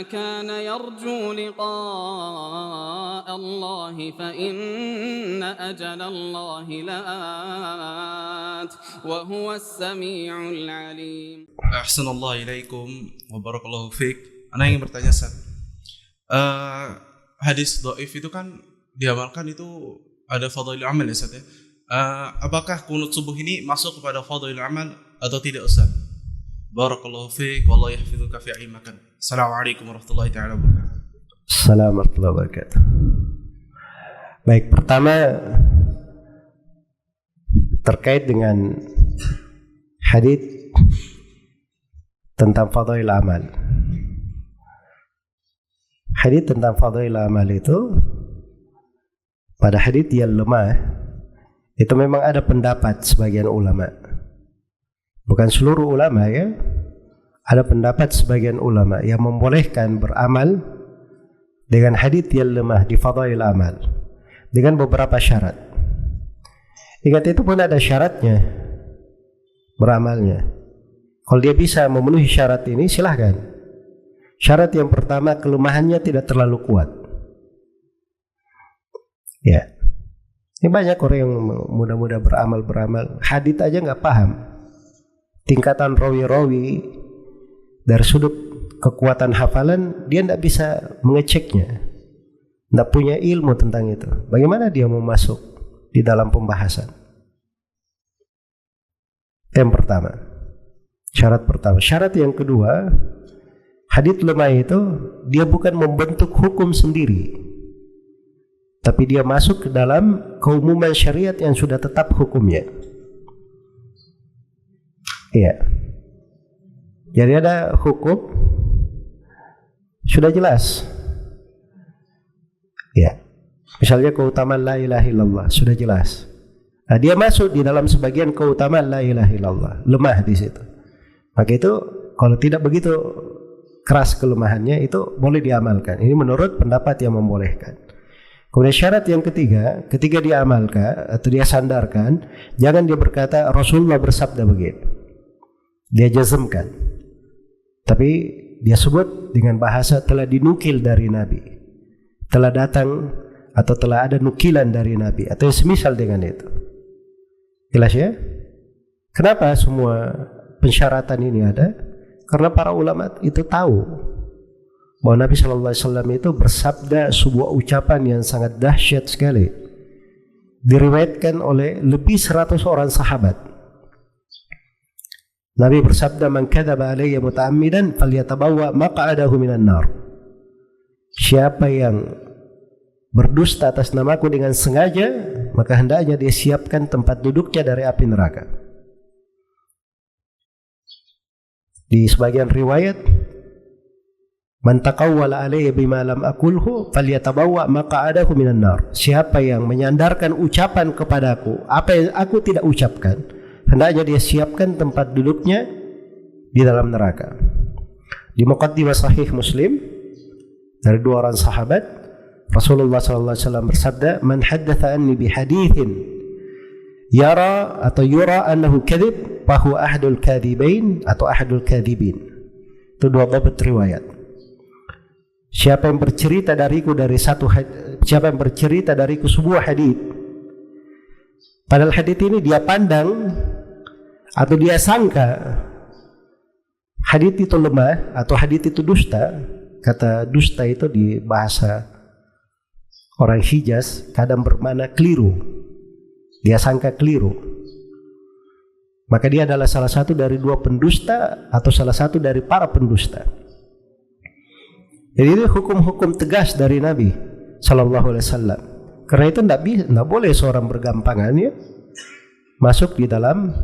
كان يرجو لقاء الله فإن أجل الله لآت وهو السميع العليم. Ahsanallahu ilaikum wa barakallahu fiik. Ana ingin bertanya, Ustaz. Hadis dhaif itu kan diamalkan itu ada fadhailul amal ya, Ustaz ya. Apakah kunut subuh ini masuk kepada fadhailul amal atau tidak, Ustaz? Barakallahu fiik wallahu yahfizuka fi ilmakan. Assalamualaikum warahmatullahi taala wabarakatuh. Assalamualaikum warahmatullahi wabarakatuh. Baik, pertama terkait dengan hadis tentang fadhail amal. Hadis tentang fadhail amal itu pada hadis yang lemah itu memang ada pendapat sebagian ulama. Bukan seluruh ulama ya. Ada pendapat sebagian ulama yang membolehkan beramal dengan hadis yang lemah di fadhail amal dengan beberapa syarat. Ingat, itu pun ada syaratnya beramalnya. Kalau dia bisa memenuhi syarat ini, silahkan. Syarat yang pertama, kelemahannya tidak terlalu kuat. Ya, ini banyak orang yang mudah-mudah beramal, hadits aja nggak paham. Tingkatan rawi-rawi dari sudut kekuatan hafalan, dia tidak bisa mengeceknya, tidak punya ilmu tentang itu. Bagaimana dia mau masuk di dalam pembahasan? Yang pertama, syarat pertama. Syarat yang kedua, hadits lemah itu dia bukan membentuk hukum sendiri, tapi dia masuk ke dalam keumuman syariat yang sudah tetap hukumnya. Iya. Jadi ada hukum sudah jelas. Ya. Misalnya keutamaan la ilaha illallah sudah jelas. Nah, dia masuk di dalam sebagian keutamaan la ilaha illallah, lemah di situ. Maka itu kalau tidak begitu keras kelemahannya, itu boleh diamalkan. Ini menurut pendapat yang membolehkan. Kemudian syarat yang ketiga, ketika dia amalkan atau dia sandarkan, jangan dia berkata Rasulullah bersabda begitu. Dia jazmkan, tapi dia sebut dengan bahasa telah dinukil dari Nabi, telah datang atau telah ada nukilan dari Nabi, atau semisal dengan itu. Jelas ya? Kenapa semua pensyaratan ini ada? Karena para ulama itu tahu bahwa Nabi Shallallahu Alaihi Wasallam itu bersabda sebuah ucapan yang sangat dahsyat sekali, diriwayatkan oleh lebih 100 orang sahabat. Nabi bersabda, "Man kadzaba alayya muta'ammidan falyatabawwa maq'adahu minan nar." Siapa yang berdusta atas namaku dengan sengaja, maka hendaknya dia siapkan tempat duduknya dari api neraka. Di sebagian riwayat, "Man taqawwala alayya bima lam aqulhu falyatabawwa maq'adahu minan nar." Siapa yang menyandarkan ucapan kepadaku apa yang aku tidak ucapkan, hendaknya dia siapkan tempat duduknya di dalam neraka. Di Muqaddimah Sahih Muslim dari dua orang sahabat, Rasulullah SAW bersabda, "Man haddatha anni bi hadithin yara atau yura annahu kadhib, fahuwa ahadul kadhibain atau ahadul kadhibin." Itu dua bab riwayat. Siapa yang bercerita dariku siapa yang bercerita dariku sebuah hadits, padahal hadits ini dia pandang atau dia sangka hadits itu lemah atau hadits itu dusta. Kata dusta itu di bahasa orang Hijaz kadang bermakna keliru. Dia sangka keliru. Maka dia adalah salah satu dari dua pendusta atau salah satu dari para pendusta. Jadi ini hukum-hukum tegas dari Nabi Sallallahu Alaihi Wasallam. Karena itu tidak boleh seorang bergampangan ya masuk di dalam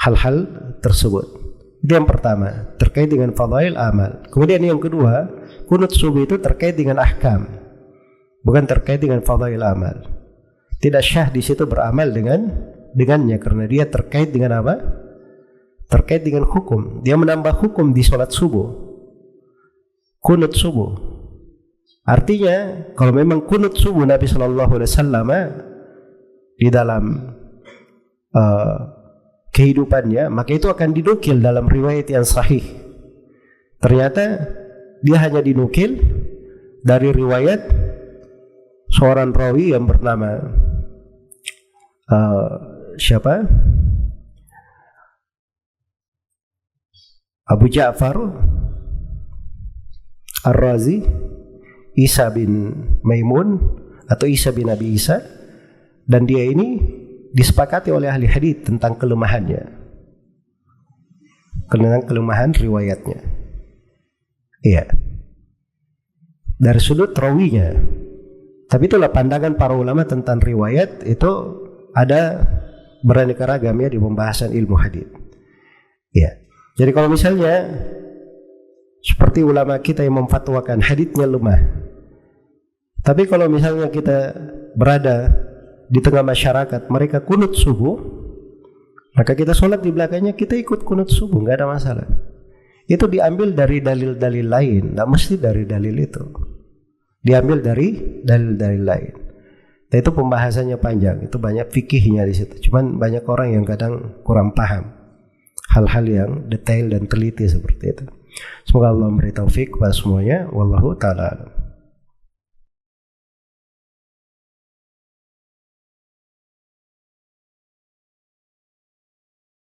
hal-hal tersebut. Itu yang pertama, terkait dengan fadhail amal. Kemudian yang kedua, kunut subuh itu terkait dengan ahkam, bukan terkait dengan fadhail amal. Tidak syah di situ beramal dengannya karena dia terkait dengan apa? Terkait dengan hukum. Dia menambah hukum di sholat subuh, kunut subuh. Artinya kalau memang kunut subuh Nabi Shallallahu Alaihi Wasallam di dalam kehidupannya, maka itu akan dinukil dalam riwayat yang sahih. Ternyata dia hanya dinukil dari riwayat seorang rawi yang bernama siapa? Abu Ja'far Ar-Razi, Isa bin Maimun atau Isa bin Abi Isa, dan dia ini disepakati oleh ahli hadis tentang kelemahannya, tentang kelemahan riwayatnya. Iya, dari sudut rawinya. Tapi itulah pandangan para ulama tentang riwayat, itu ada beraneka ragam ya di pembahasan ilmu hadis. Iya. Jadi kalau misalnya seperti ulama kita yang memfatwakan haditsnya lemah, tapi kalau misalnya kita berada di tengah masyarakat, mereka kunut subuh, maka kita sholat di belakangnya, kita ikut kunut subuh, nggak ada masalah. Itu diambil dari dalil-dalil lain, nggak mesti dari dalil itu, diambil dari dalil-dalil lain. Nah, itu pembahasannya panjang, itu banyak fikihnya di situ. Cuman banyak orang yang kadang kurang paham hal-hal yang detail dan teliti seperti itu. Semoga Allah memberi taufik kepada semuanya. Wallahu ta'ala alam.